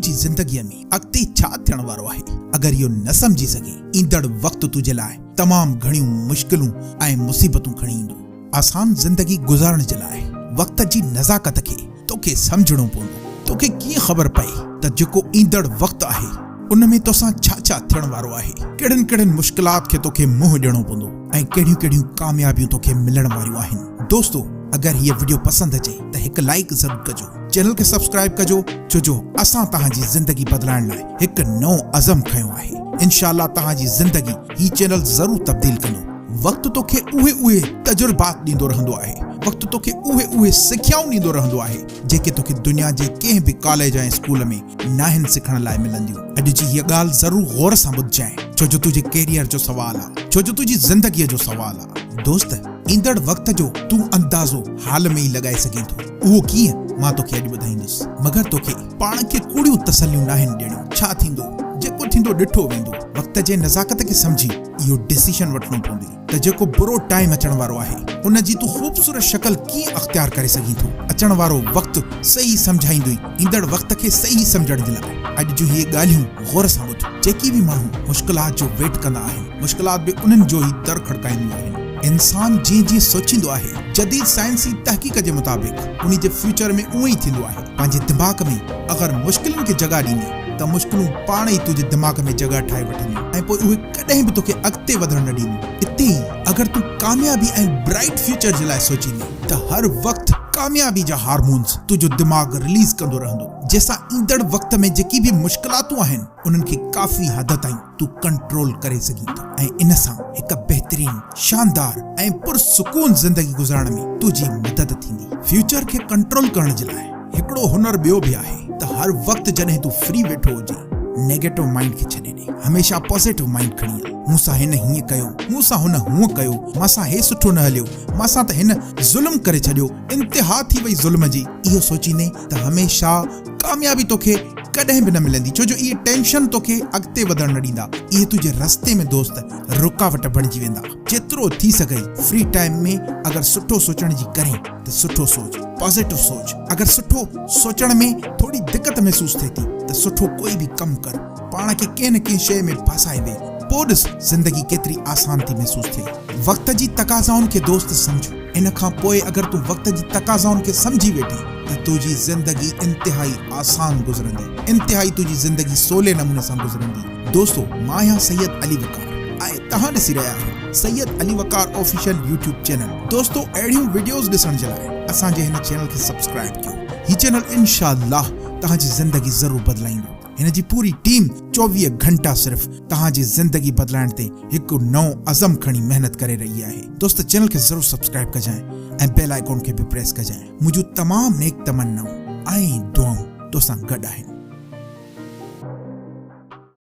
तुझी ज़िंदगीअ में अॻिते छा थियण वारो आहे। अगर इहो न समझी सघे, ईंदड़ वक्त तुझे लाइ तमाम घणियूं मुश्किलूं ऐं मुसीबतूं खणी ईंदो। आसान ज़िंदगी गुज़ारण जे लाइ वक्त जी नज़ाकत खे तोखे समझणो पवंदो। तोखे कीअं ख़बर पए त जेको ईंदड़ वक्त आहे उन में तोसां छा छा थियण वारो आहे। कहिड़ियुनि कहिड़ियुनि मुश्किलात खे तोखे मुंहुं ॾियणो पवंदो ऐं कहिड़ियूं कहिड़ियूं कामयाबियूं तोखे मिलण वारियूं आहिनि। दोस्तो, अगर हीअ वीडियो पसंद अचे त हिकु लाइक ज़रूर कजो, चैनल खे सब्सक्राइब कजो, छो असां तव्हांजी ज़िंदगी बदलाइण लाइ हिकु नओं अज़म खयो आहे। इंशाअल्लाह तव्हांजी ज़िंदगी ही चैनल ज़रूर तब्दील कंदो। वक्त तोखे उहे तजुर्बात ॾींदो रहंदो आहे। वक्त तोखे उहे सिखियाऊं ॾींदो रहंदो आहे जेके तोखे दुनिया जे कंहिं बि कॉलेज ऐं स्कूल में नाहिन सिखण लाइ मिलंदियूं। अॼु जी हीअ ॻाल्हि ज़रूर गौर सां ॿुधजांइ, छो तुंहिंजे कैरियर जो सवाल आहे, छो तुंहिंजी ज़िंदगीअ जो सवाल आहे। दोस्त, ईंदड़ वक्त जो तूं अंदाज़ो हाल में ई लॻाए सघीं थो। उहो कीअं, मां तोखे अॼु ॿुधाईंदुसि। मगर तोखे पाण खे कूड़ियूं तसलियूं नाहिन ॾियणियूं। छा थींदो, जेको थींदो ॾिठो वेंदो। वक्त जे नज़ाकत खे समझी इहो डिसीजन वठणो पवंदी त जेको बुरो टाइम अचण वारो आहे उन जी तूं ख़ूबसूरत शक्ल कीअं अख्तियार करे सघीं थो। अचण वारो वक्त सही समझाईंदुई ईंदड़ वक्त खे सही समझण जे लाइ। अॼु जूं इहे ॻाल्हियूं गौर सां ॿुध। जेकी बि माण्हू मुश्किलात जो वेट कंदा आहिनि, मुश्किलात बि उन्हनि जो ई दर खड़काईंदियूं आहिनि। इंसान जीअं सोचींदो आहे, जदीद साइंसी तहक़ीक़ जे मुताबिक़ उन जे फ्यूचर में उहो ई थींदो आहे। पंहिंजे दिमाग़ में अगर मुश्किलुनि खे जॻह ॾींदे त मुश्किलूं पाण ई तुंहिंजे दिमाग़ में जॻह ठाहे वठंदियूं ऐं पोइ उहे कॾहिं बि तोखे अॻिते वधण न ॾींदियूं। इते ई अगर तूं कामयाबी ऐं ब्राइट फ्यूचर जे लाइ सोचींदे त हर वक्त कामयाबी जा हार्मोन्स तुंहिंजो दिमाग़ रिलीज कंदो रहंदो, जंहिंसां ईंदड़ वक्त में जेकी बि मुश्किलातूं आहिनि उन्हनि खे काफ़ी हद ताईं तूं कंट्रोल करे सघीं थो ऐं इन सां हिकु बहितरीन, शानदार ऐं पुरसुकून ज़िंदगी गुज़ारण में तुंहिंजी मदद थींदी। फ्यूचर खे कंट्रोल करण जे लाइ हिकिड़ो हुनर ॿियो बि आहे त हर वक्त जॾहिं तूं फ्री वेठो हुजे, नेगेटिव माइंड खे छॾे ॾे। हमेशा पॉजिटिव माइंड खणी हल। मूंसां हिन हीअं कयो, मूंसां हुन हूअं कयो, मांसां हे सुठो न हलियो, मांसां त हिन ज़ुल्म करे छॾियो, इंतिहा थी वई ज़ुल्म जी। इहो सोचींदे त हमेशा कामयाबी तोखे कॾहिं बि न मिलंदी, छो जो इहे टेंशन तोखे अॻिते वधण न ॾींदा। इहे तुंहिंजे रस्ते में दोस्त रुकावट बणिजी वेंदा। जेतिरो थी सघई फ्री टाइम में अगर सुठो सोचण जी करें त सुठो सोच, पॉजिटिव सोच। अगर सुठो सोचण में थोड़ी दिक्कत महसूस थिए थी त सुठो कोई भी कम कर, पाण खे कंहिं न कंहिं शइ में फसाए वे, पोइ ॾिस ज़िंदगी केतिरी आसान थी महसूस थिए। वक्त जी तकाज़ाउनि खे दोस्त समझ। इन खां पोइ अगर तूं वक्त जी तकाज़ाउनि खे समझी वेठी त तुंहिंजी ज़िंदगी इंतिहाई आसान गुज़रंदी, इंतिहाई तुंहिंजी ज़िंदगी सवले नमूने सां गुज़रंदी। दोस्तो, मां आहियां सैयद अली वकार ऐं तव्हां ॾिसी रहिया आहियो सैयद अली वकार ऑफिशियल यूट्यूब चैनल। दोस्तो, अहिड़ियूं वीडियोस ॾिसण जे लाइ असांजे हिन चैनल खे सब्सक्राइब कयो। ही चैनल इंशाअल्लाह तव्हांजी ज़िंदगी ज़रूर बदलाईंदो। हिन जी पूरी टीम 24 घंटा सिर्फ़ तव्हांजी ज़िंदगी बदलाइण ते हिकु नओं अज़म खणी महिनत करे रही आहे। दोस्त, चैनल खे ज़रूर सब्सक्राइब कजांइ ऐं बेल आइकॉन खे बि प्रेस कजांइ। मुंहिंजूं तमाम नेक तमन्नाऊं ऐं दुआऊं तोसां गॾु आहिनि।